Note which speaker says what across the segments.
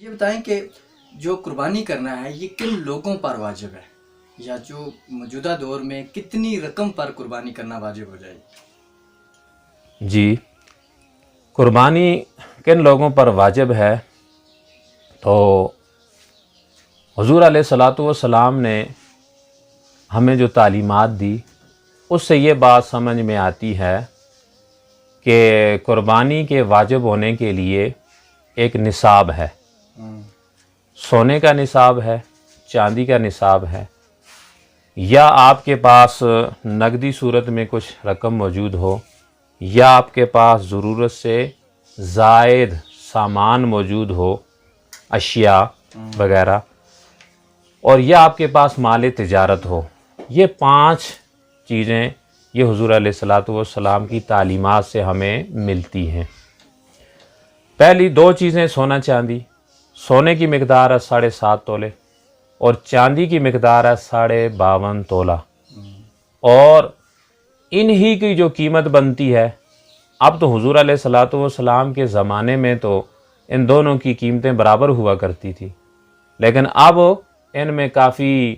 Speaker 1: یہ بتائیں کہ جو قربانی کرنا ہے یہ کن لوگوں پر واجب ہے، یا جو موجودہ دور میں کتنی رقم پر قربانی کرنا واجب ہو جائے گی؟
Speaker 2: جی، قربانی کن لوگوں پر واجب ہے؟ تو حضور علیہ الصلاۃ والسلام نے ہمیں جو تعلیمات دی اس سے یہ بات سمجھ میں آتی ہے کہ قربانی کے واجب ہونے کے لیے ایک نصاب ہے، سونے کا نصاب ہے، چاندی کا نصاب ہے، یا آپ کے پاس نقدی صورت میں کچھ رقم موجود ہو، یا آپ کے پاس ضرورت سے زائد سامان موجود ہو، اشیاء وغیرہ، اور یا آپ کے پاس مال تجارت ہو۔ یہ 5 چیزیں یہ حضور علیہ الصلاۃ والسلام کی تعلیمات سے ہمیں ملتی ہیں۔ پہلی 2 چیزیں سونا چاندی، سونے کی مقدار ہے 7.5 تولے اور چاندی کی مقدار ہے 52.5 تولہ، اور انہی کی جو قیمت بنتی ہے، اب تو حضور علیہ الصلاۃ والسلام کے زمانے میں تو ان دونوں کی قیمتیں برابر ہوا کرتی تھی، لیکن اب ان میں کافی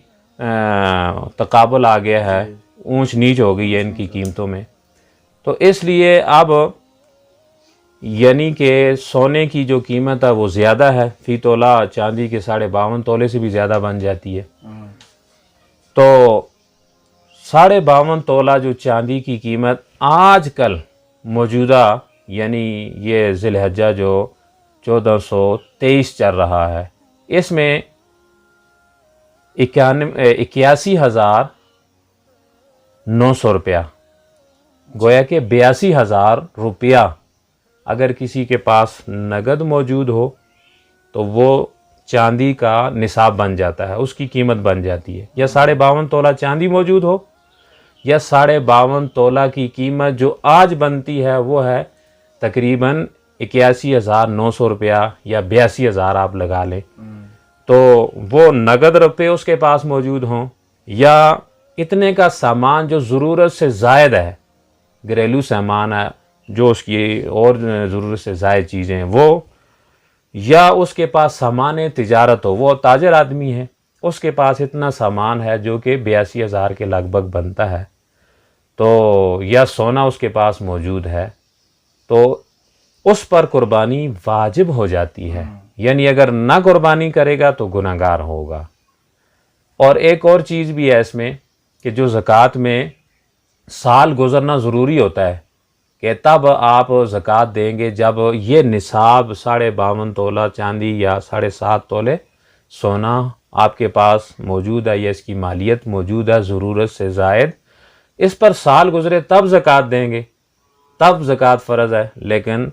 Speaker 2: تقابل آ گیا ہے، اونچ نیچ ہو گئی ہے ان کی قیمتوں میں۔ تو اس لیے اب یعنی کہ سونے کی جو قیمت ہے وہ زیادہ ہے، فی تولہ چاندی کے 52.5 تولے سے بھی زیادہ بن جاتی ہے۔ تو 52.5 تولہ جو چاندی کی قیمت آج کل موجودہ، یعنی یہ ذی الحجہ جو 1423 چل رہا ہے، اس میں 81,900 روپیہ، گویا کہ 82,000 روپیہ اگر کسی کے پاس نقد موجود ہو تو وہ چاندی کا نصاب بن جاتا ہے، اس کی قیمت بن جاتی ہے۔ یا 52.5 تولہ چاندی موجود ہو، یا 52.5 تولہ کی قیمت جو آج بنتی ہے وہ ہے تقریباً 81,900 روپیہ یا 82,000 آپ لگا لیں۔ تو وہ نقد روپے اس کے پاس موجود ہوں، یا اتنے کا سامان جو ضرورت سے زائد ہے، گھریلو سامان ہے جو اس کی اور ضرورت سے زائد چیزیں وہ، یا اس کے پاس سامان تجارت ہو، وہ تاجر آدمی ہے، اس کے پاس اتنا سامان ہے جو کہ 82,000 کے لگ بھگ بنتا ہے، تو یا سونا اس کے پاس موجود ہے، تو اس پر قربانی واجب ہو جاتی ہے۔ یعنی اگر نہ قربانی کرے گا تو گنہگار ہوگا۔ اور ایک اور چیز بھی ہے اس میں کہ جو زکوٰۃ میں سال گزرنا ضروری ہوتا ہے، کہ تب آپ زکوٰۃ دیں گے جب یہ نصاب 52.5 تولہ چاندی یا 7.5 تولے سونا آپ کے پاس موجود ہے، یا اس کی مالیت موجود ہے ضرورت سے زائد، اس پر سال گزرے تب زکوٰۃ دیں گے، تب زکوٰۃ فرض ہے۔ لیکن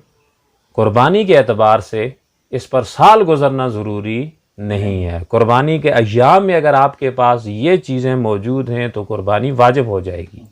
Speaker 2: قربانی کے اعتبار سے اس پر سال گزرنا ضروری نہیں ہے۔ قربانی کے ایام میں اگر آپ کے پاس یہ چیزیں موجود ہیں تو قربانی واجب ہو جائے گی۔